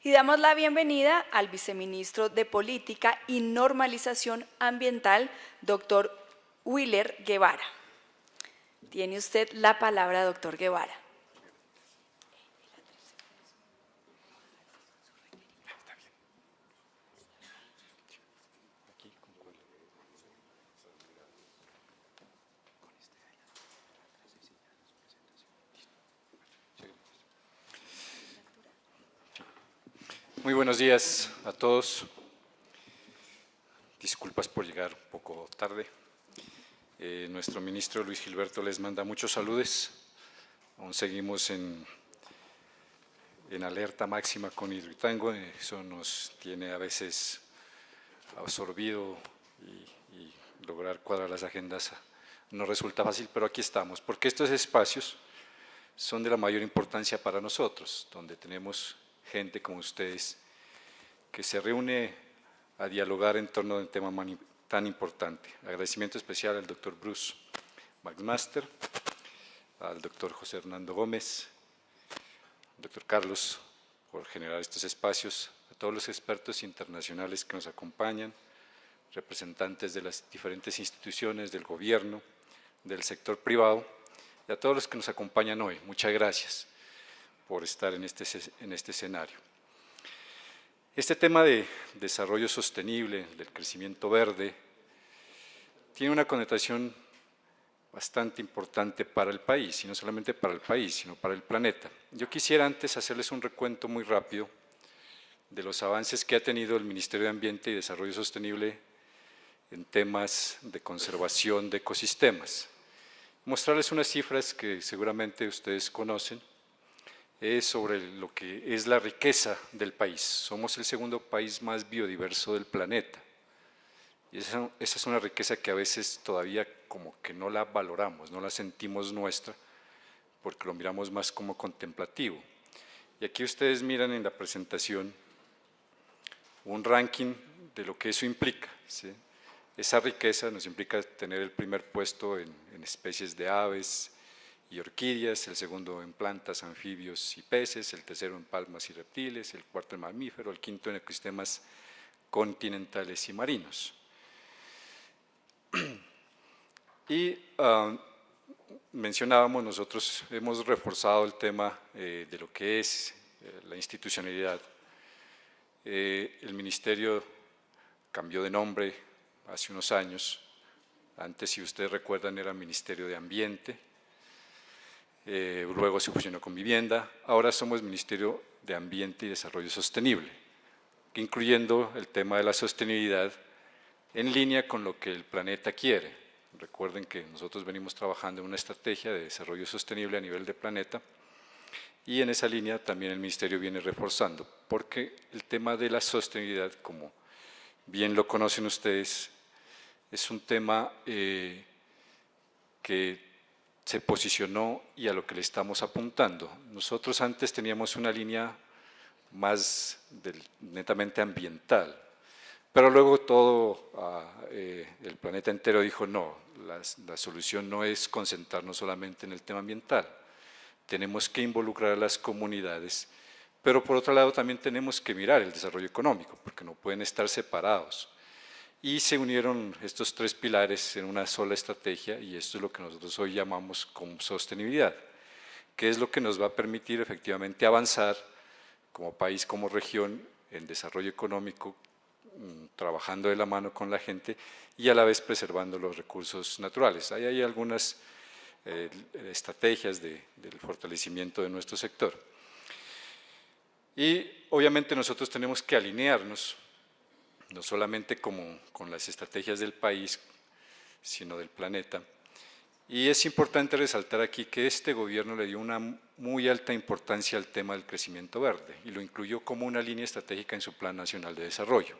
Y damos la bienvenida al viceministro de Política y Normalización Ambiental, doctor Willer Guevara. Tiene usted la palabra, doctor Guevara. Muy buenos días a todos. Disculpas por llegar un poco tarde. Nuestro ministro Luis Gilberto les manda muchos saludos. Aún seguimos en alerta máxima con Hidroituango. Eso nos tiene a veces absorbido y lograr cuadrar las agendas no resulta fácil, pero aquí estamos, porque estos espacios son de la mayor importancia para nosotros, donde tenemos gente como ustedes que se reúne a dialogar en torno a un tema tan importante. Agradecimiento especial al doctor Bruce McMaster, al doctor José Hernando Gómez, al doctor Carlos por generar estos espacios, a todos los expertos internacionales que nos acompañan, representantes de las diferentes instituciones, del gobierno, del sector privado, y a todos los que nos acompañan hoy. Muchas gracias por estar en este escenario. Este tema de desarrollo sostenible, del crecimiento verde, tiene una connotación bastante importante para el país, y no solamente para el país, sino para el planeta. Yo quisiera antes hacerles un recuento muy rápido de los avances que ha tenido el Ministerio de Ambiente y Desarrollo Sostenible en temas de conservación de ecosistemas. Mostrarles unas cifras que seguramente ustedes conocen, sobre lo que es la riqueza del país. Somos el segundo país más biodiverso del planeta. Y esa es una riqueza que a veces todavía como que no la valoramos, no la sentimos nuestra, porque lo miramos más como contemplativo. Y aquí ustedes miran en la presentación un ranking de lo que eso implica, ¿sí? Esa riqueza nos implica tener el primer puesto en especies de aves y orquídeas, el segundo en plantas, anfibios y peces, el tercero en palmas y reptiles, el cuarto en mamíferos, el quinto en ecosistemas continentales y marinos. Y mencionábamos, nosotros hemos reforzado el tema de lo que es la institucionalidad. El ministerio cambió de nombre hace unos años. Antes, si ustedes recuerdan, era Ministerio de Ambiente, luego se fusionó con Vivienda, ahora somos Ministerio de Ambiente y Desarrollo Sostenible, incluyendo el tema de la sostenibilidad en línea con lo que el planeta quiere. Recuerden que nosotros venimos trabajando en una estrategia de desarrollo sostenible a nivel de planeta, y en esa línea también el Ministerio viene reforzando, porque el tema de la sostenibilidad, como bien lo conocen ustedes, es un tema que se posicionó y a lo que le estamos apuntando. Nosotros antes teníamos una línea más netamente ambiental, pero luego todo el planeta entero dijo no, la solución no es concentrarnos solamente en el tema ambiental, tenemos que involucrar a las comunidades, pero por otro lado también tenemos que mirar el desarrollo económico, porque no pueden estar separados. Y se unieron estos tres pilares en una sola estrategia, y esto es lo que nosotros hoy llamamos como sostenibilidad, que es lo que nos va a permitir efectivamente avanzar como país, como región, en desarrollo económico, trabajando de la mano con la gente y a la vez preservando los recursos naturales. Ahí hay algunas estrategias del fortalecimiento de nuestro sector. Y obviamente nosotros tenemos que alinearnos, no solamente con las estrategias del país, sino del planeta. Y es importante resaltar aquí que este gobierno le dio una muy alta importancia al tema del crecimiento verde y lo incluyó como una línea estratégica en su Plan Nacional de Desarrollo.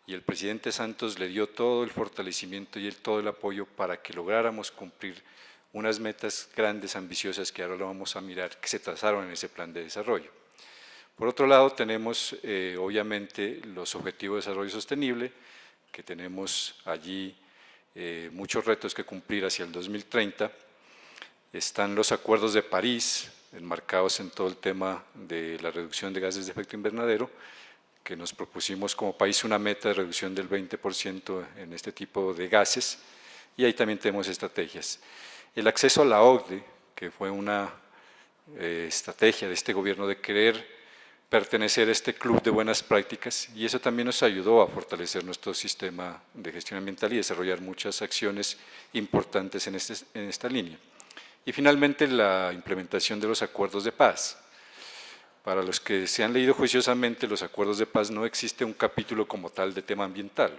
Y el presidente Santos le dio todo el fortalecimiento y todo el apoyo para que lográramos cumplir unas metas grandes, ambiciosas, que ahora lo vamos a mirar, que se trazaron en ese plan de desarrollo. Por otro lado, tenemos obviamente los Objetivos de Desarrollo Sostenible, que tenemos allí muchos retos que cumplir hacia el 2030. Están los Acuerdos de París, enmarcados en todo el tema de la reducción de gases de efecto invernadero, que nos propusimos como país una meta de reducción del 20% en este tipo de gases, y ahí también tenemos estrategias. El acceso a la OCDE, que fue una estrategia de este gobierno de querer pertenecer a este club de buenas prácticas, y eso también nos ayudó a fortalecer nuestro sistema de gestión ambiental y desarrollar muchas acciones importantes en esta línea. Y finalmente la implementación de los acuerdos de paz. Para los que se han leído juiciosamente los acuerdos de paz no existe un capítulo como tal de tema ambiental,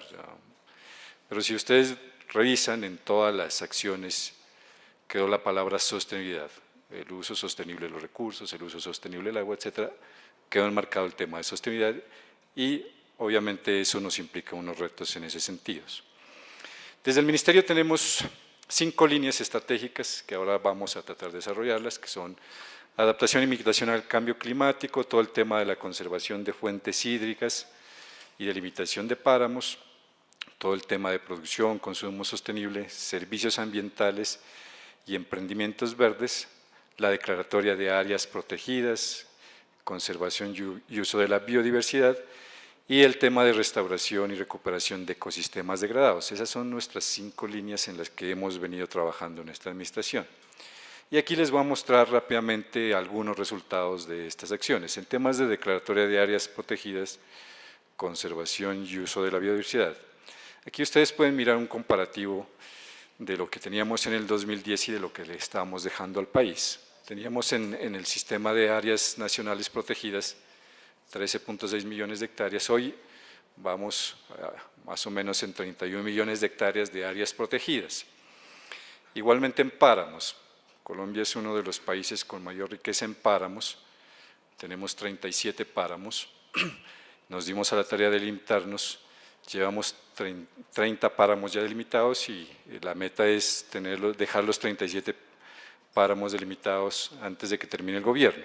pero si ustedes revisan en todas las acciones quedó la palabra sostenibilidad, el uso sostenible de los recursos, el uso sostenible del agua, etcétera, quedó enmarcado el tema de sostenibilidad y obviamente eso nos implica unos retos en ese sentido. Desde el Ministerio tenemos 5 líneas estratégicas que ahora vamos a tratar de desarrollarlas, que son adaptación y mitigación al cambio climático, todo el tema de la conservación de fuentes hídricas y de limitación de páramos, todo el tema de producción, consumo sostenible, servicios ambientales y emprendimientos verdes, la declaratoria de áreas protegidas, conservación y uso de la biodiversidad y el tema de restauración y recuperación de ecosistemas degradados. Esas son nuestras 5 líneas en las que hemos venido trabajando en esta administración. Y aquí les voy a mostrar rápidamente algunos resultados de estas acciones. En temas de declaratoria de áreas protegidas, conservación y uso de la biodiversidad. Aquí ustedes pueden mirar un comparativo de lo que teníamos en el 2010 y de lo que le estábamos dejando al país. Teníamos en el sistema de áreas nacionales protegidas 13.6 millones de hectáreas. Hoy vamos más o menos en 31 millones de hectáreas de áreas protegidas. Igualmente en páramos. Colombia es uno de los países con mayor riqueza en páramos. Tenemos 37 páramos. Nos dimos a la tarea de limitarnos. Llevamos 30 páramos ya delimitados y la meta es dejar los 37 páramos delimitados antes de que termine el gobierno.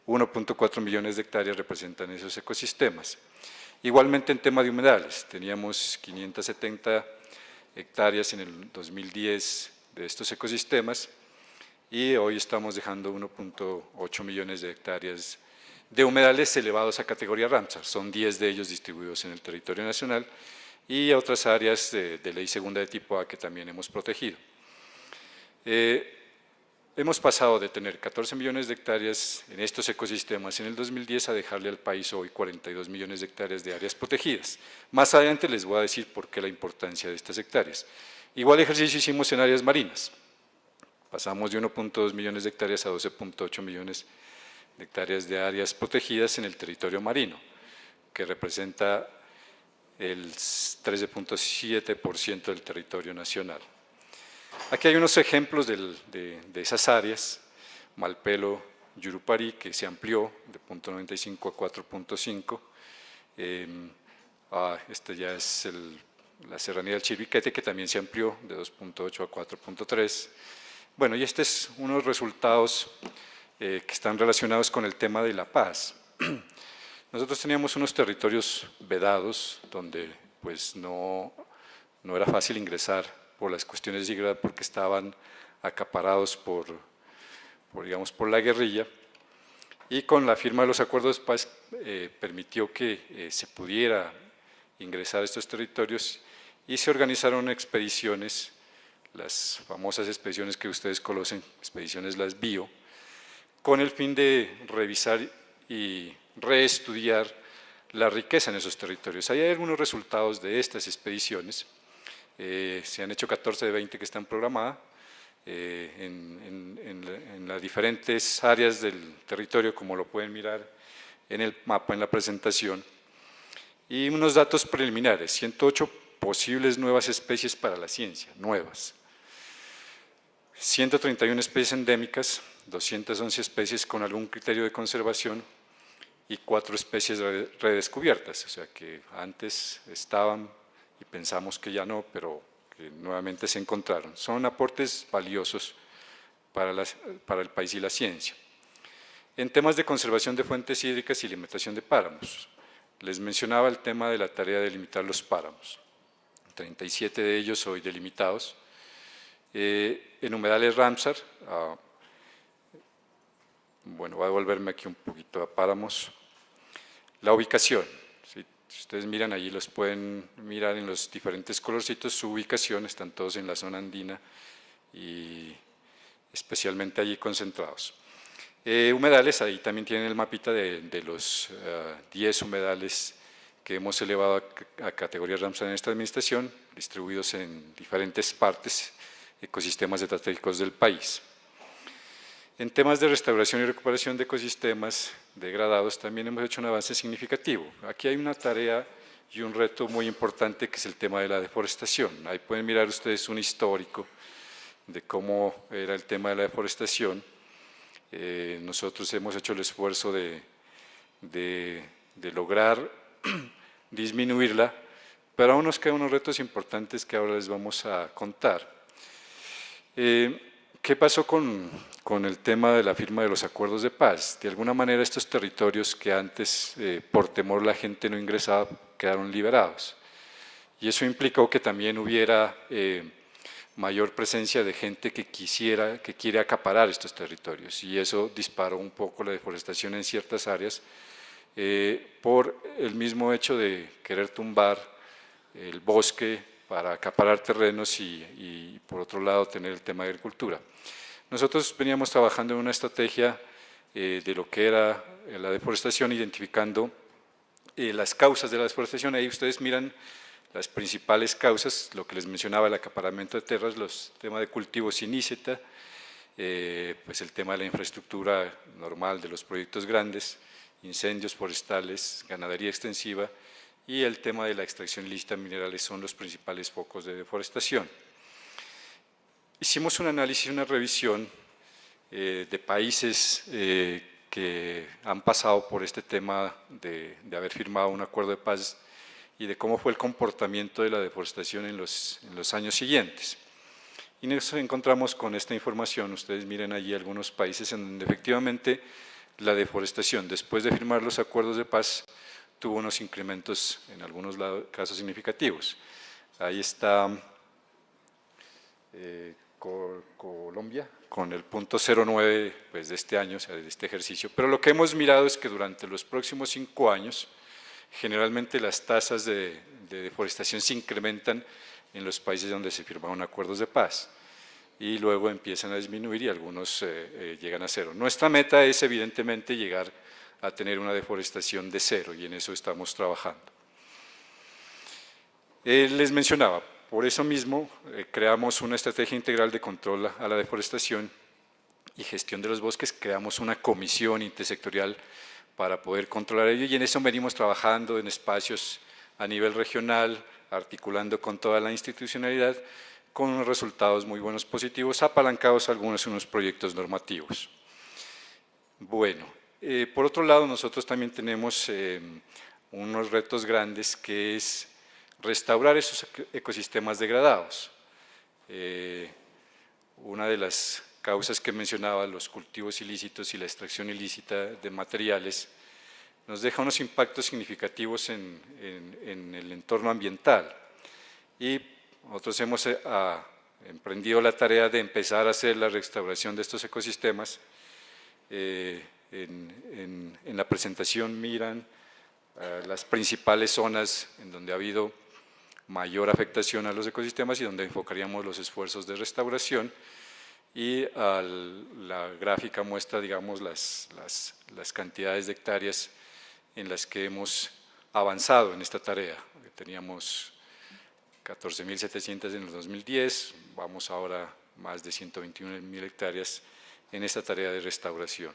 1.4 millones de hectáreas representan esos ecosistemas. Igualmente en tema de humedales, teníamos 570 hectáreas en el 2010 de estos ecosistemas y hoy estamos dejando 1.8 millones de hectáreas de humedales elevados a categoría Ramsar. Son 10 de ellos distribuidos en el territorio nacional y otras áreas de ley segunda de tipo A que también hemos protegido. Hemos pasado de tener 14 millones de hectáreas en estos ecosistemas en el 2010 a dejarle al país hoy 42 millones de hectáreas de áreas protegidas. Más adelante les voy a decir por qué la importancia de estas hectáreas. Igual ejercicio hicimos en áreas marinas. Pasamos de 1.2 millones de hectáreas a 12.8 millones de hectáreas de áreas protegidas en el territorio marino, que representa el 13.7% del territorio nacional. Aquí hay unos ejemplos de esas áreas, Malpelo, Yurupari, que se amplió de 0.95 a 4.5. Este ya es la serranía del Chiribiquete, que también se amplió de 2.8 a 4.3. Bueno, y estos son unos resultados que están relacionados con el tema de la paz. Nosotros teníamos unos territorios vedados donde pues no era fácil ingresar por las cuestiones de seguridad porque estaban acaparados por la guerrilla, y con la firma de los acuerdos de paz permitió que se pudiera ingresar a estos territorios y se organizaron expediciones, las famosas expediciones que ustedes conocen, expediciones las BIO, con el fin de revisar y reestudiar la riqueza en esos territorios. Ahí hay algunos resultados de estas expediciones. Se han hecho 14 de 20 que están programadas en las diferentes áreas del territorio, como lo pueden mirar en el mapa, en la presentación. Y unos datos preliminares: 108 posibles nuevas especies para la ciencia, nuevas. 131 especies endémicas, 211 especies con algún criterio de conservación y 4 especies redescubiertas, o sea que antes estaban y pensamos que ya no, pero que nuevamente se encontraron. Son aportes valiosos para el país y la ciencia. En temas de conservación de fuentes hídricas y limitación de páramos, les mencionaba el tema de la tarea de limitar los páramos. 37 de ellos hoy delimitados. En humedales Ramsar Bueno, voy a devolverme aquí un poquito a páramos. La ubicación. Si ustedes miran allí, los pueden mirar en los diferentes colorcitos, su ubicación, están todos en la zona andina y especialmente allí concentrados. Humedales, ahí también tienen el mapita de los 10 humedales que hemos elevado a categoría Ramsar en esta administración, distribuidos en diferentes partes, ecosistemas estratégicos del país. En temas de restauración y recuperación de ecosistemas degradados también hemos hecho un avance significativo. Aquí hay una tarea y un reto muy importante que es el tema de la deforestación. Ahí pueden mirar ustedes un histórico de cómo era el tema de la deforestación. Nosotros hemos hecho el esfuerzo de lograr disminuirla, pero aún nos quedan unos retos importantes que ahora les vamos a contar. ¿Qué pasó con el tema de la firma de los acuerdos de paz? De alguna manera estos territorios que antes por temor la gente no ingresaba quedaron liberados y eso implicó que también hubiera mayor presencia de gente que quiere acaparar estos territorios y eso disparó un poco la deforestación en ciertas áreas por el mismo hecho de querer tumbar el bosque para acaparar terrenos y por otro lado tener el tema de agricultura. Nosotros veníamos trabajando en una estrategia de lo que era la deforestación, identificando las causas de la deforestación. Ahí ustedes miran las principales causas, lo que les mencionaba, el acaparamiento de tierras, los temas de cultivos sin ICETA, pues el tema de la infraestructura normal de los proyectos grandes, incendios forestales, ganadería extensiva y el tema de la extracción ilícita de minerales son los principales focos de deforestación. Hicimos un análisis, una revisión de países que han pasado por este tema de haber firmado un acuerdo de paz y de cómo fue el comportamiento de la deforestación en los años siguientes. Y nos encontramos con esta información, ustedes miren allí algunos países en donde efectivamente la deforestación después de firmar los acuerdos de paz tuvo unos incrementos en algunos casos significativos. Ahí está Colombia con el 0.09 pues, de este año, o sea, de este ejercicio, pero lo que hemos mirado es que durante los próximos 5 años generalmente las tasas de deforestación se incrementan en los países donde se firmaron acuerdos de paz y luego empiezan a disminuir y algunos llegan a cero. Nuestra meta es evidentemente llegar a tener una deforestación de cero y en eso estamos trabajando. Les mencionaba, por eso mismo creamos una estrategia integral de control a la deforestación y gestión de los bosques, creamos una comisión intersectorial para poder controlar ello y en eso venimos trabajando en espacios a nivel regional, articulando con toda la institucionalidad, con unos resultados muy buenos positivos, apalancados algunos en unos proyectos normativos. Bueno, por otro lado nosotros también tenemos unos retos grandes que es restaurar esos ecosistemas degradados. Una de las causas que mencionaba, los cultivos ilícitos y la extracción ilícita de materiales, nos deja unos impactos significativos en el entorno ambiental. Y nosotros hemos emprendido la tarea de empezar a hacer la restauración de estos ecosistemas. En la presentación miran las principales zonas en donde ha habido mayor afectación a los ecosistemas y donde enfocaríamos los esfuerzos de restauración y la gráfica muestra, digamos, las cantidades de hectáreas en las que hemos avanzado en esta tarea. Teníamos 14.700 en el 2010, vamos ahora más de 121.000 hectáreas en esta tarea de restauración.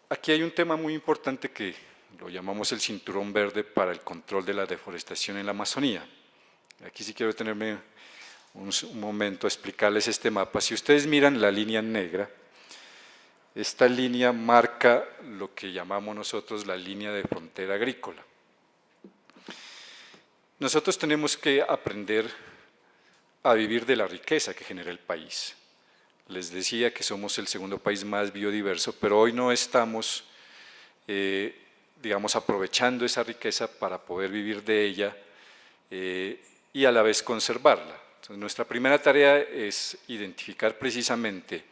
Aquí hay un tema muy importante que lo llamamos el cinturón verde para el control de la deforestación en la Amazonía. Aquí sí quiero detenerme un momento a explicarles este mapa. Si ustedes miran la línea negra, esta línea marca lo que llamamos nosotros la línea de frontera agrícola. Nosotros tenemos que aprender a vivir de la riqueza que genera el país. Les decía que somos el segundo país más biodiverso, pero hoy no estamos, digamos, aprovechando esa riqueza para poder vivir de ella y a la vez conservarla. Entonces, nuestra primera tarea es identificar precisamente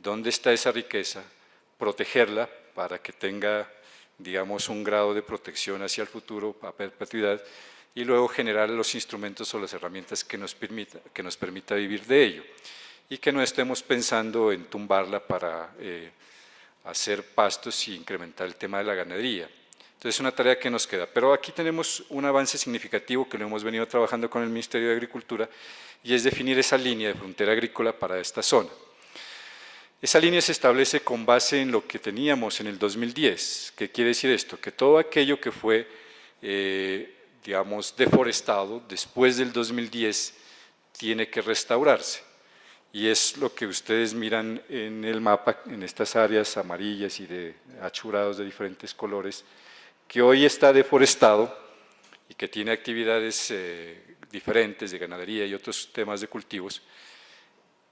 dónde está esa riqueza, protegerla para que tenga, digamos, un grado de protección hacia el futuro, a perpetuidad, y luego generar los instrumentos o las herramientas que nos permita vivir de ello, y que no estemos pensando en tumbarla para hacer pastos y incrementar el tema de la ganadería. Entonces es una tarea que nos queda, pero aquí tenemos un avance significativo que lo hemos venido trabajando con el Ministerio de Agricultura, y es definir esa línea de frontera agrícola para esta zona. Esa línea se establece con base en lo que teníamos en el 2010. ¿Qué quiere decir esto? Que todo aquello que fue, digamos, deforestado después del 2010 tiene que restaurarse. Y es lo que ustedes miran en el mapa, en estas áreas amarillas y achurados de diferentes colores, que hoy está deforestado y que tiene actividades diferentes de ganadería y otros temas de cultivos.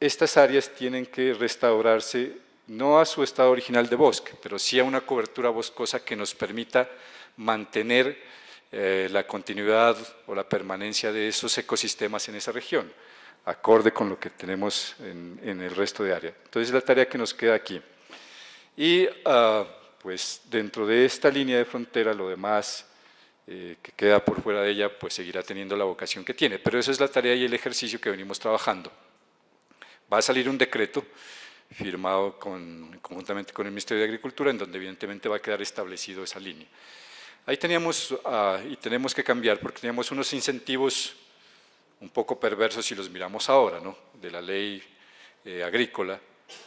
Estas áreas tienen que restaurarse no a su estado original de bosque, pero sí a una cobertura boscosa que nos permita mantener la continuidad o la permanencia de esos ecosistemas en esa región, acorde con lo que tenemos en el resto de área. Entonces, es la tarea que nos queda aquí. Y pues dentro de esta línea de frontera, lo demás que queda por fuera de ella, pues seguirá teniendo la vocación que tiene, pero esa es la tarea y el ejercicio que venimos trabajando. Va a salir un decreto firmado conjuntamente con el Ministerio de Agricultura, en donde evidentemente va a quedar establecido esa línea. Ahí teníamos, y tenemos que cambiar, porque teníamos unos incentivos un poco perversos si los miramos ahora, ¿no?, de la ley agrícola.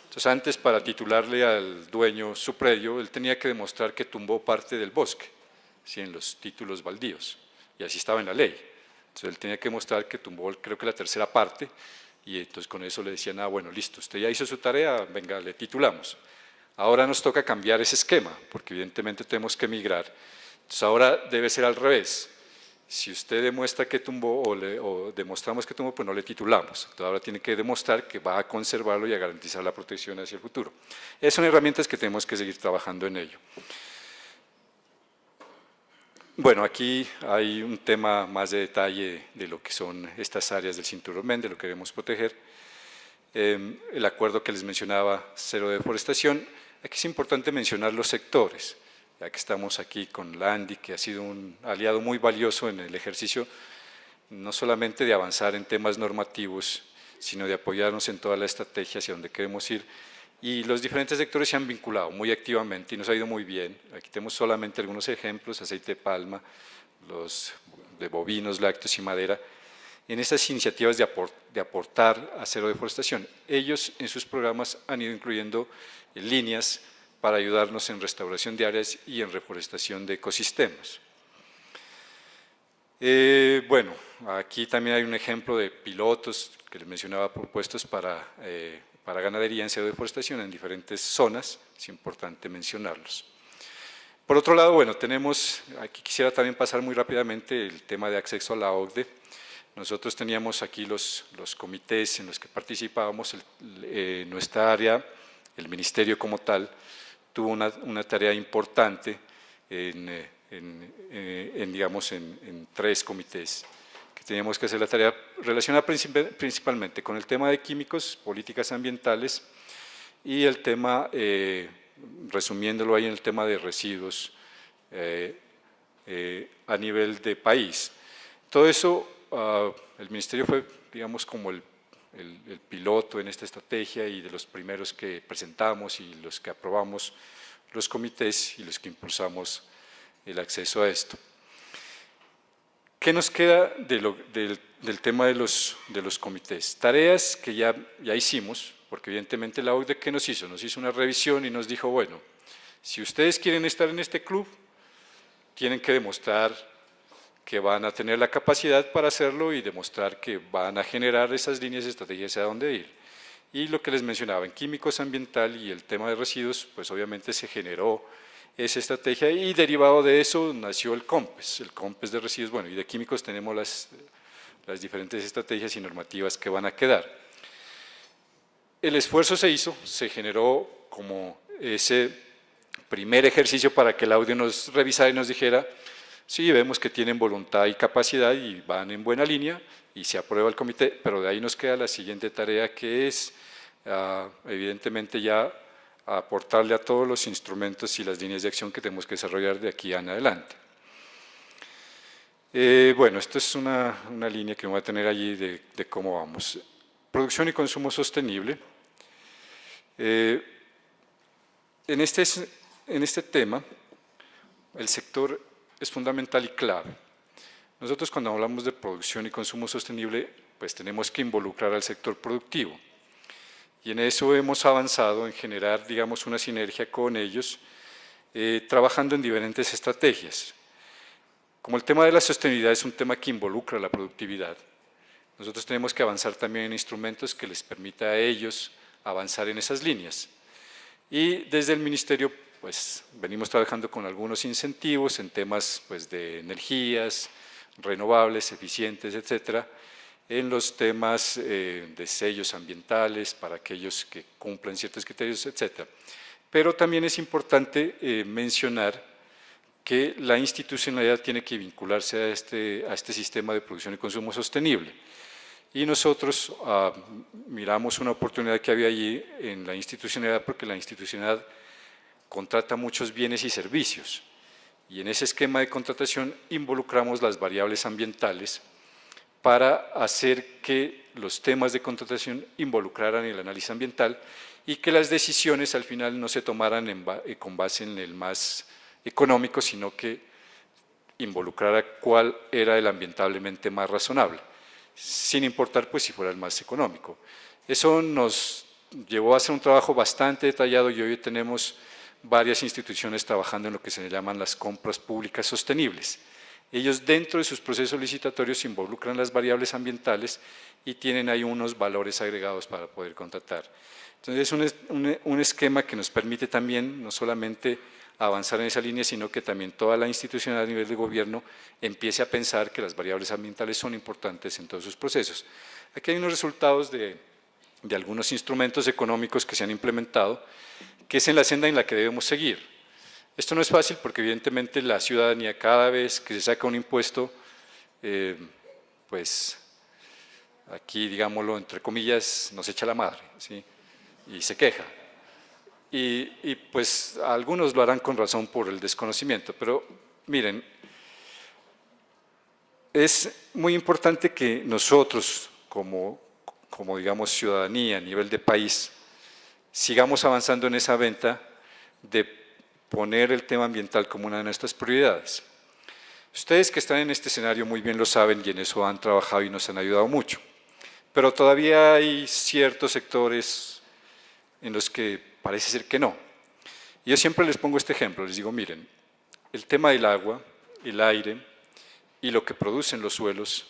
Entonces, antes, para titularle al dueño su predio, él tenía que demostrar que tumbó parte del bosque, ¿sí?, en los títulos baldíos, y así estaba en la ley. Entonces, él tenía que mostrar que tumbó, creo que la tercera parte, y entonces con eso le decían, bueno, listo, usted ya hizo su tarea, venga, le titulamos. Ahora nos toca cambiar ese esquema, porque evidentemente tenemos que migrar. Entonces ahora debe ser al revés. Si usted demuestra que tumbó o demostramos que tumbó, pues no le titulamos. Entonces ahora tiene que demostrar que va a conservarlo y a garantizar la protección hacia el futuro. Esas son herramientas que tenemos que seguir trabajando en ello. Bueno, aquí hay un tema más de detalle de lo que son estas áreas del cinturón verde, lo que queremos proteger. El acuerdo que les mencionaba, cero deforestación. Aquí es importante mencionar los sectores, ya que estamos aquí con la ANDI, que ha sido un aliado muy valioso en el ejercicio, no solamente de avanzar en temas normativos, sino de apoyarnos en toda la estrategia hacia donde queremos ir. Y los diferentes sectores se han vinculado muy activamente y nos ha ido muy bien. Aquí tenemos solamente algunos ejemplos: aceite de palma, los de bovinos, lácteos y madera, en estas iniciativas de aportar a cero deforestación. Ellos en sus programas han ido incluyendo líneas para ayudarnos en restauración de áreas y en reforestación de ecosistemas. Bueno, aquí también hay un ejemplo de pilotos que les mencionaba, propuestos para ganadería en cero deforestación en diferentes zonas, es importante mencionarlos. Por otro lado, bueno, tenemos, aquí quisiera también pasar muy rápidamente el tema de acceso a la OCDE. Nosotros teníamos aquí los comités en los que participábamos. Nuestra área, el ministerio como tal, tuvo una tarea importante digamos, en 3 comités, que teníamos que hacer la tarea relacionada principalmente con el tema de químicos, políticas ambientales, y el tema, resumiéndolo ahí, en el tema de residuos a nivel de país. Todo eso, el ministerio fue, digamos, como el piloto en esta estrategia, y de los primeros que presentamos y los que aprobamos los comités y los que impulsamos el acceso a esto. ¿Qué nos queda del tema de los comités? Tareas que ya hicimos, porque evidentemente la OCDE, ¿qué nos hizo? Nos hizo una revisión y nos dijo, bueno, si ustedes quieren estar en este club, tienen que demostrar que van a tener la capacidad para hacerlo y demostrar que van a generar esas líneas de estrategia hacia dónde ir. Y lo que les mencionaba, en químicos, ambiental y el tema de residuos, pues obviamente se generó esa estrategia, y derivado de eso nació el COMPES de residuos. Bueno, y de químicos tenemos las diferentes estrategias y normativas que van a quedar. El esfuerzo se hizo, se generó como ese primer ejercicio para que el audio nos revisara y nos dijera, sí, vemos que tienen voluntad y capacidad y van en buena línea, y se aprueba el comité, pero de ahí nos queda la siguiente tarea, que es evidentemente ya a aportarle a todos los instrumentos y las líneas de acción que tenemos que desarrollar de aquí en adelante. Bueno, esto es una línea que voy a tener allí de cómo vamos. Producción y consumo sostenible. En este tema, el sector es fundamental y clave. Nosotros cuando hablamos de producción y consumo sostenible, pues tenemos que involucrar al sector productivo. Y en eso hemos avanzado en generar, digamos, una sinergia con ellos, trabajando en diferentes estrategias. Como el tema de la sostenibilidad es un tema que involucra la productividad, nosotros tenemos que avanzar también en instrumentos que les permita a ellos avanzar en esas líneas. Y desde el Ministerio, pues, venimos trabajando con algunos incentivos en temas, pues, de energías renovables, eficientes, etcétera, en los temas de sellos ambientales para aquellos que cumplan ciertos criterios, etcétera. Pero también es importante mencionar que la institucionalidad tiene que vincularse a este sistema de producción y consumo sostenible. Y nosotros miramos una oportunidad que había allí en la institucionalidad, porque la institucionalidad contrata muchos bienes y servicios. Y en ese esquema de contratación involucramos las variables ambientales para hacer que los temas de contratación involucraran el análisis ambiental y que las decisiones al final no se tomaran con base en el más económico, sino que involucrara cuál era el ambientablemente más razonable, sin importar pues si fuera el más económico. Eso nos llevó a hacer un trabajo bastante detallado y hoy tenemos varias instituciones trabajando en lo que se llaman las compras públicas sostenibles. Ellos dentro de sus procesos licitatorios involucran las variables ambientales y tienen ahí unos valores agregados para poder contratar. Entonces es un esquema que nos permite también no solamente avanzar en esa línea, sino que también toda la institución a nivel de gobierno empiece a pensar que las variables ambientales son importantes en todos sus procesos. Aquí hay unos resultados de algunos instrumentos económicos que se han implementado, que es en la senda en la que debemos seguir. Esto no es fácil porque evidentemente la ciudadanía cada vez que se saca un impuesto, pues aquí digámoslo entre comillas, nos echa la madre, ¿sí? Y se queja. Y pues algunos lo harán con razón por el desconocimiento, pero miren, es muy importante que nosotros como digamos ciudadanía a nivel de país sigamos avanzando en esa venta de poner el tema ambiental como una de nuestras prioridades. Ustedes que están en este escenario muy bien lo saben y en eso han trabajado y nos han ayudado mucho, pero todavía hay ciertos sectores en los que parece ser que no. Yo siempre les pongo este ejemplo, les digo, miren, el tema del agua, el aire y lo que producen los suelos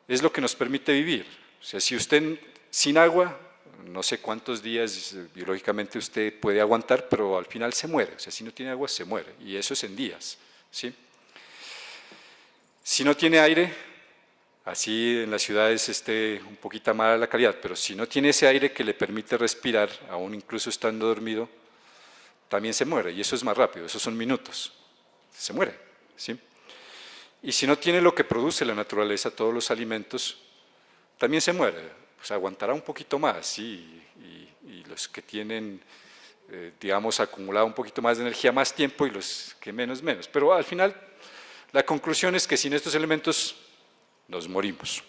es lo que nos permite vivir. O sea, si usted sin agua, no sé cuántos días biológicamente usted puede aguantar, pero al final se muere. O sea, si no tiene agua, se muere, y eso es en días, ¿sí? Si no tiene aire, así en las ciudades esté un poquito mala la calidad, pero si no tiene ese aire que le permite respirar, aún incluso estando dormido, también se muere, y eso es más rápido, esos son minutos, se muere, ¿sí? Y si no tiene lo que produce la naturaleza, todos los alimentos, también se muere, pues aguantará un poquito más, ¿sí? Y los que tienen, digamos, acumulado un poquito más de energía, más tiempo, y los que menos, pero al final la conclusión es que sin estos elementos nos morimos.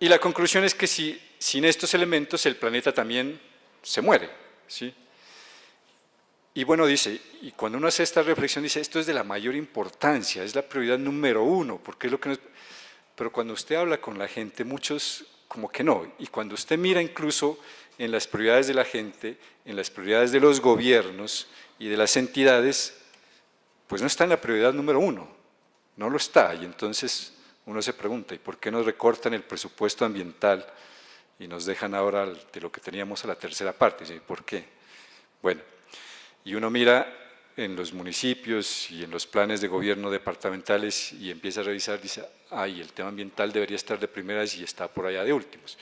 Y la conclusión es que sin estos elementos el planeta también se muere, ¿sí? Y bueno, dice, y cuando uno hace esta reflexión, dice, esto es de la mayor importancia, es la prioridad número uno, porque es lo que nos… Pero cuando usted habla con la gente, muchos como que no, y cuando usted mira incluso en las prioridades de la gente, en las prioridades de los gobiernos y de las entidades, pues no está en la prioridad número uno, no lo está, y entonces uno se pregunta, ¿y por qué nos recortan el presupuesto ambiental y nos dejan ahora de lo que teníamos a la tercera parte? ¿Y por qué? Bueno, y uno mira en los municipios y en los planes de gobierno departamentales y empieza a revisar, dice, ay, el tema ambiental debería estar de primeras y está por allá de últimos.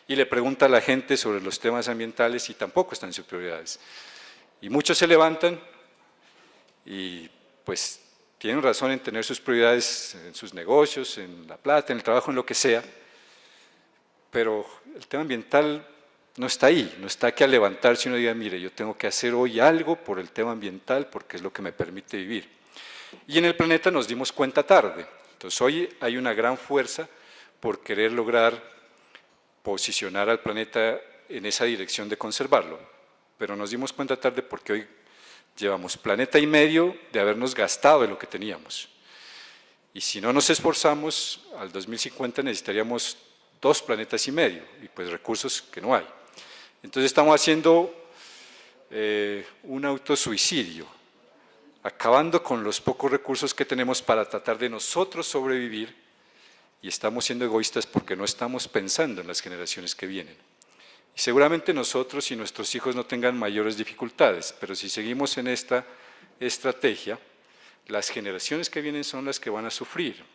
Y le pregunta a la gente sobre los temas ambientales y tampoco están en sus prioridades. Y muchos se levantan y pues tienen razón en tener sus prioridades en sus negocios, en la plata, en el trabajo, en lo que sea, pero el tema ambiental no está ahí, no está que al levantarse uno diga, mire, yo tengo que hacer hoy algo por el tema ambiental porque es lo que me permite vivir. Y en el planeta nos dimos cuenta tarde, entonces hoy hay una gran fuerza por querer lograr posicionar al planeta en esa dirección de conservarlo, pero nos dimos cuenta tarde porque hoy llevamos planeta y medio de habernos gastado de lo que teníamos. Y si no nos esforzamos, al 2050 necesitaríamos 2 planetas y medio, y pues recursos que no hay. Entonces estamos haciendo un autosuicidio, acabando con los pocos recursos que tenemos para tratar de nosotros sobrevivir, y estamos siendo egoístas porque no estamos pensando en las generaciones que vienen. Y seguramente nosotros y nuestros hijos no tengan mayores dificultades, pero si seguimos en esta estrategia, las generaciones que vienen son las que van a sufrir,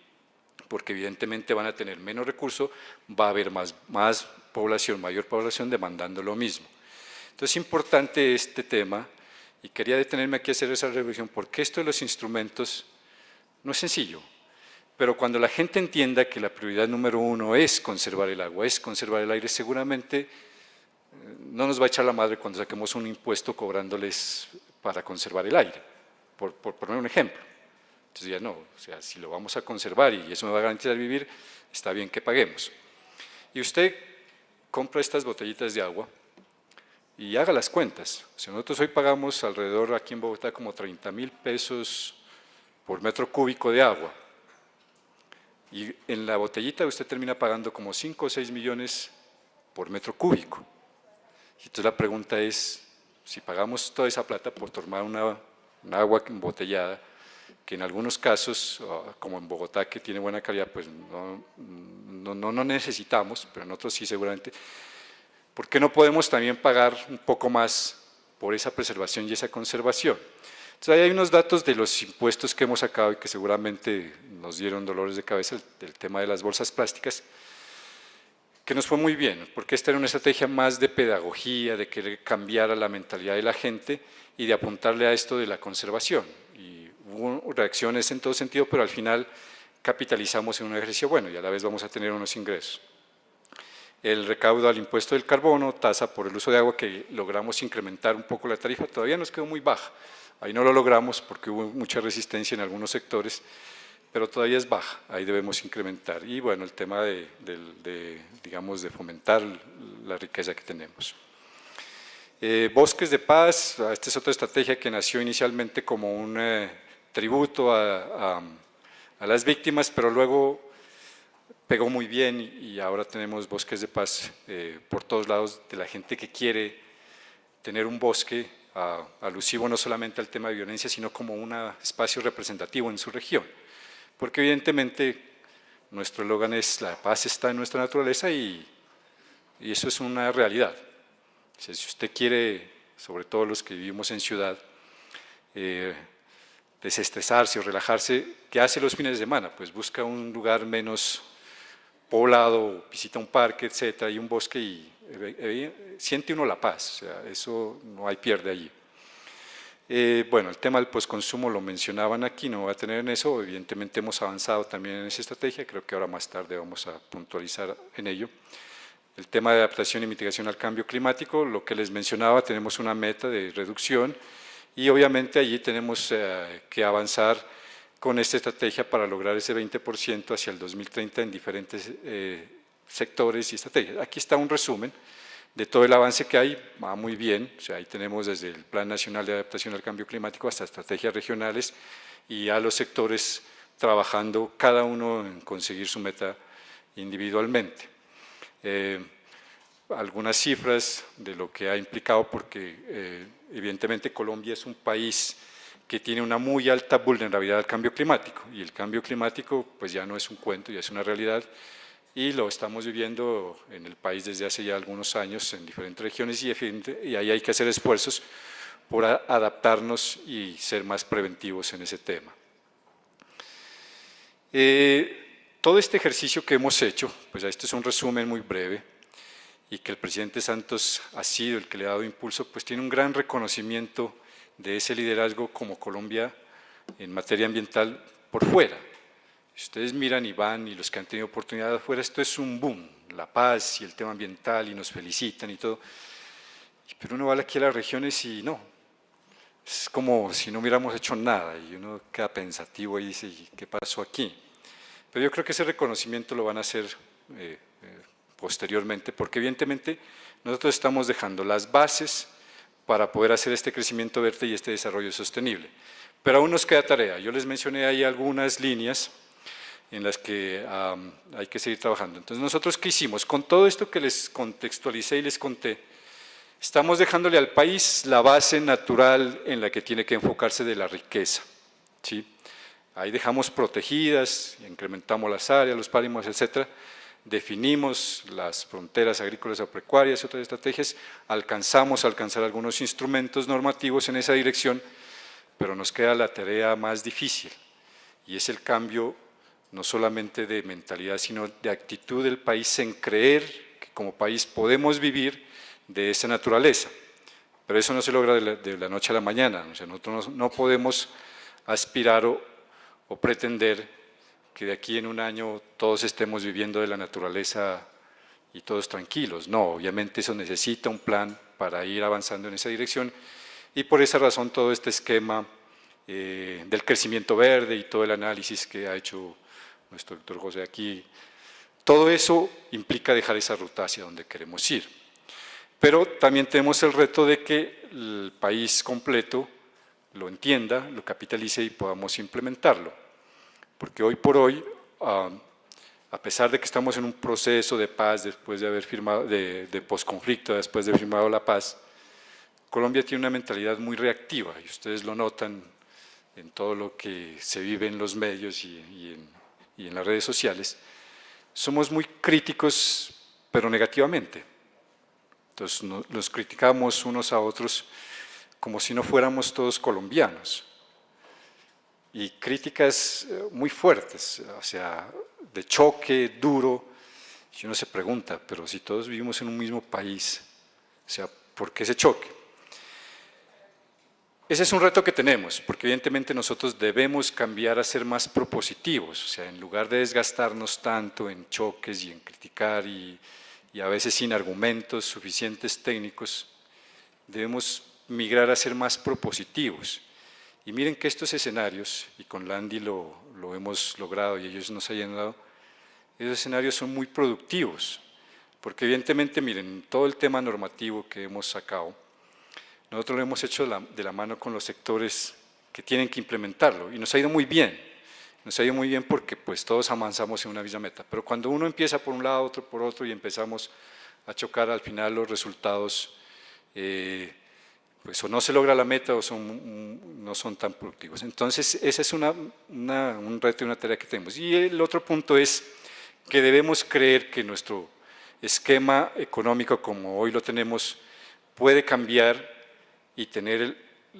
porque evidentemente van a tener menos recursos, va a haber más población, mayor población demandando lo mismo. Entonces es importante este tema, y quería detenerme aquí a hacer esa reflexión, porque esto de los instrumentos no es sencillo, pero cuando la gente entienda que la prioridad número 1 es conservar el agua, es conservar el aire, seguramente no nos va a echar la madre cuando saquemos un impuesto cobrándoles para conservar el aire, por poner un ejemplo. Entonces ya no, o sea, si lo vamos a conservar y eso me va a garantizar vivir, está bien que paguemos. Y usted compra estas botellitas de agua y haga las cuentas. O sea, nosotros hoy pagamos alrededor aquí en Bogotá como 30.000 pesos por metro cúbico de agua. Y en la botellita usted termina pagando como 5 o 6 millones por metro cúbico. Y entonces la pregunta es, si pagamos toda esa plata por tomar una agua embotellada, que en algunos casos, como en Bogotá, que tiene buena calidad, pues no necesitamos, pero en otros sí seguramente, ¿por qué no podemos también pagar un poco más por esa preservación y esa conservación? Entonces ahí hay unos datos de los impuestos que hemos sacado y que seguramente nos dieron dolores de cabeza, el tema de las bolsas plásticas, que nos fue muy bien, porque esta era una estrategia más de pedagogía, de querer cambiar a la mentalidad de la gente y de apuntarle a esto de la conservación. Y hubo reacciones en todo sentido, pero al final capitalizamos en un ejercicio bueno y a la vez vamos a tener unos ingresos. El recaudo al impuesto del carbono, tasa por el uso de agua, que logramos incrementar un poco la tarifa, todavía nos quedó muy baja. Ahí no lo logramos porque hubo mucha resistencia en algunos sectores, pero todavía es baja, ahí debemos incrementar. Y bueno, el tema digamos, de fomentar la riqueza que tenemos. Bosques de paz, esta es otra estrategia que nació inicialmente como un tributo a las víctimas, pero luego pegó muy bien y ahora tenemos bosques de paz por todos lados de la gente que quiere tener un bosque alusivo no solamente al tema de violencia, sino como un espacio representativo en su región. Porque evidentemente nuestro eslogan es la paz está en nuestra naturaleza y eso es una realidad. O sea, si usted quiere, sobre todo los que vivimos en ciudad, desestresarse o relajarse, ¿qué hace los fines de semana? Pues busca un lugar menos poblado, visita un parque, etcétera, y un bosque y siente uno la paz, o sea, eso no hay pierde allí. Bueno, el tema del postconsumo lo mencionaban aquí, no voy a tener en eso, evidentemente hemos avanzado también en esa estrategia, creo que ahora más tarde vamos a puntualizar en ello. El tema de adaptación y mitigación al cambio climático, lo que les mencionaba, tenemos una meta de reducción y obviamente allí tenemos que avanzar con esta estrategia para lograr ese 20% hacia el 2030 en diferentes sectores y estrategias. Aquí está un resumen de todo el avance que hay, va muy bien, o sea, ahí tenemos desde el Plan Nacional de Adaptación al Cambio Climático hasta estrategias regionales y a los sectores trabajando cada uno en conseguir su meta individualmente. Algunas cifras de lo que ha implicado, porque evidentemente Colombia es un país que tiene una muy alta vulnerabilidad al cambio climático y el cambio climático pues ya no es un cuento, ya es una realidad y lo estamos viviendo en el país desde hace ya algunos años en diferentes regiones y ahí hay que hacer esfuerzos por adaptarnos y ser más preventivos en ese tema. Todo este ejercicio que hemos hecho, pues este es un resumen muy breve y que el presidente Santos ha sido el que le ha dado impulso, pues tiene un gran reconocimiento de ese liderazgo como Colombia en materia ambiental por fuera. Si ustedes miran y van y los que han tenido oportunidad afuera, esto es un boom. la paz y el tema ambiental y nos felicitan y todo, pero uno va aquí a las regiones y no, es como si no hubiéramos hecho nada y uno queda pensativo y dice, ¿y qué pasó aquí? Pero yo creo que ese reconocimiento lo van a hacer posteriormente, porque evidentemente nosotros estamos dejando las bases para poder hacer este crecimiento verde y este desarrollo sostenible. Pero aún nos queda tarea. Yo les mencioné ahí algunas líneas en las que hay que seguir trabajando. Entonces, ¿nosotros qué hicimos? Con todo esto que les contextualicé y les conté, estamos dejándole al país la base natural en la que tiene que enfocarse de la riqueza, ¿sí? Ahí dejamos protegidas, incrementamos las áreas, los páramos, etcétera, definimos las fronteras agrícolas o pecuarias y otras estrategias, alcanzamos a alcanzar algunos instrumentos normativos en esa dirección, pero nos queda la tarea más difícil, y es el cambio no solamente de mentalidad, sino de actitud del país en creer que como país podemos vivir de esa naturaleza. Pero eso no se logra de la noche a la mañana. O sea, nosotros no podemos aspirar o pretender que de aquí en un año todos estemos viviendo de la naturaleza y todos tranquilos. No, obviamente eso necesita un plan para ir avanzando en esa dirección, y por esa razón todo este esquema del crecimiento verde y todo el análisis que ha hecho nuestro doctor José aquí, todo eso implica dejar esa ruta hacia donde queremos ir. Pero también tenemos el reto de que el país completo lo entienda, lo capitalice y podamos implementarlo. Porque hoy por hoy, a pesar de que estamos en un proceso de paz después de haber firmado, de posconflicto, después de haber firmado la paz, Colombia tiene una mentalidad muy reactiva y ustedes lo notan en todo lo que se vive en los medios y en las redes sociales. Somos muy críticos, pero negativamente. Entonces nos criticamos unos a otros como si no fuéramos todos colombianos. Y críticas muy fuertes, o sea, de choque, duro. Y uno se pregunta, pero si todos vivimos en un mismo país, o sea, ¿por qué ese choque? Ese es un reto que tenemos, porque evidentemente nosotros debemos cambiar a ser más propositivos, o sea, en lugar de desgastarnos tanto en choques y en criticar y a veces sin argumentos suficientes técnicos, debemos migrar a ser más propositivos. Y miren que estos escenarios, y con Landy lo hemos logrado y ellos nos hayan dado, esos escenarios son muy productivos, porque evidentemente, miren, todo el tema normativo que hemos sacado, nosotros lo hemos hecho de la mano con los sectores que tienen que implementarlo, y nos ha ido muy bien. Nos ha ido muy bien porque pues todos avanzamos en una misma meta, pero cuando uno empieza por un lado, otro por otro y empezamos a chocar, al final los resultados pues o no se logra la meta o no son tan productivos. Entonces ese es un reto y una tarea que tenemos. Y el otro punto es que debemos creer que nuestro esquema económico como hoy lo tenemos puede cambiar y tener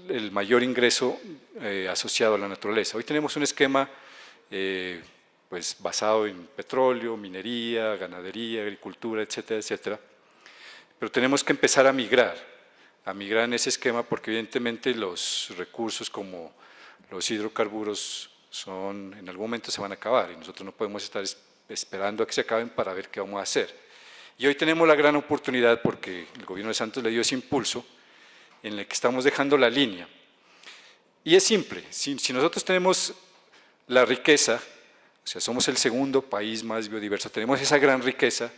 el mayor ingreso asociado a la naturaleza. Hoy tenemos un esquema pues basado en petróleo, minería, ganadería, agricultura, etcétera, etcétera. Pero tenemos que empezar a migrar en ese esquema, porque evidentemente los recursos como los hidrocarburos en algún momento se van a acabar y nosotros no podemos estar esperando a que se acaben para ver qué vamos a hacer. Y hoy tenemos la gran oportunidad, porque el gobierno de Santos le dio ese impulso, en el que estamos dejando la línea. Y es simple, si nosotros tenemos la riqueza, o sea, somos el segundo país más biodiverso, tenemos esa gran riqueza,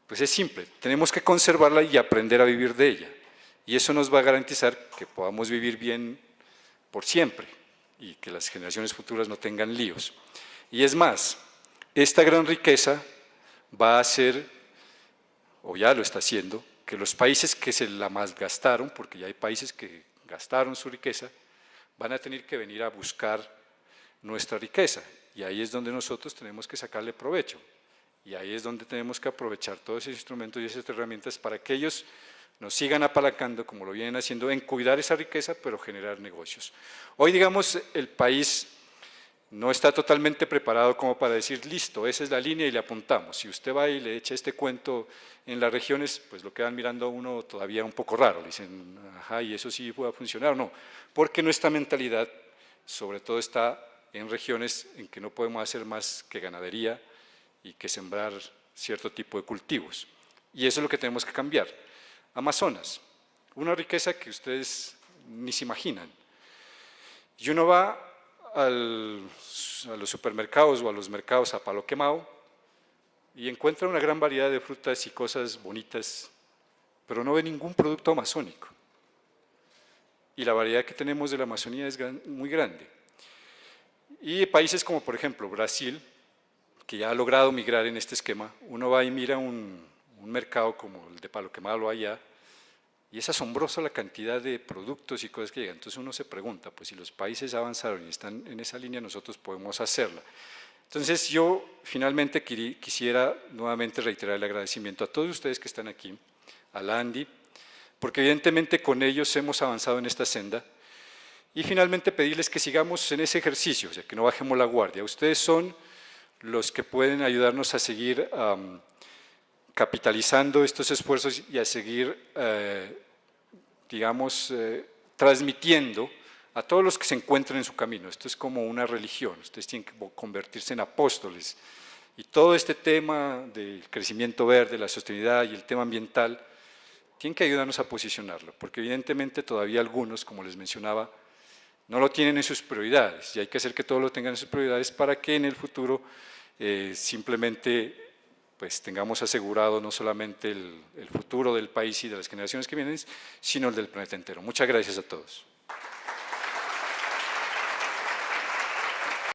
pues es simple, tenemos que conservarla y aprender a vivir de ella. Y eso nos va a garantizar que podamos vivir bien por siempre y que las generaciones futuras no tengan líos. Y es más, esta gran riqueza va a hacer, o ya lo está haciendo, que los países que se la malgastaron, porque ya hay países que gastaron su riqueza, van a tener que venir a buscar nuestra riqueza. Y ahí es donde nosotros tenemos que sacarle provecho. Y ahí es donde tenemos que aprovechar todos esos instrumentos y esas herramientas para que ellos nos sigan apalancando, como lo vienen haciendo, en cuidar esa riqueza, pero generar negocios. Hoy, digamos, el país no está totalmente preparado como para decir, listo, esa es la línea y le apuntamos. Si usted va y le echa este cuento en las regiones, pues lo quedan mirando a uno todavía un poco raro. Le dicen, ajá, ¿y eso sí puede funcionar o no? Porque nuestra mentalidad, sobre todo, está en regiones en que no podemos hacer más que ganadería y que sembrar cierto tipo de cultivos. Y eso es lo que tenemos que cambiar. Amazonas, una riqueza que ustedes ni se imaginan. Y uno va a los supermercados o a los mercados a palo quemado y encuentra una gran variedad de frutas y cosas bonitas, pero no ve ningún producto amazónico. Y la variedad que tenemos de la Amazonía es muy grande. Y países como, por ejemplo, Brasil, que ya ha logrado migrar en este esquema, uno va y mira un mercado como el de palo quemado allá, y es asombroso la cantidad de productos y cosas que llegan. Entonces uno se pregunta, pues si los países avanzaron y están en esa línea, nosotros podemos hacerla. Entonces yo finalmente quisiera nuevamente reiterar el agradecimiento a todos ustedes que están aquí, a Landy, porque evidentemente con ellos hemos avanzado en esta senda, y finalmente pedirles que sigamos en ese ejercicio, o sea, que no bajemos la guardia. Ustedes son los que pueden ayudarnos a seguir capitalizando estos esfuerzos y a seguir, digamos, transmitiendo a todos los que se encuentren en su camino. Esto es como una religión, ustedes tienen que convertirse en apóstoles. Y todo este tema del crecimiento verde, la sostenibilidad y el tema ambiental, tienen que ayudarnos a posicionarlo, porque evidentemente todavía algunos, como les mencionaba, no lo tienen en sus prioridades, y hay que hacer que todos lo tengan en sus prioridades para que en el futuro simplemente pues tengamos asegurado no solamente el futuro del país y de las generaciones que vienen, sino el del planeta entero. Muchas gracias a todos.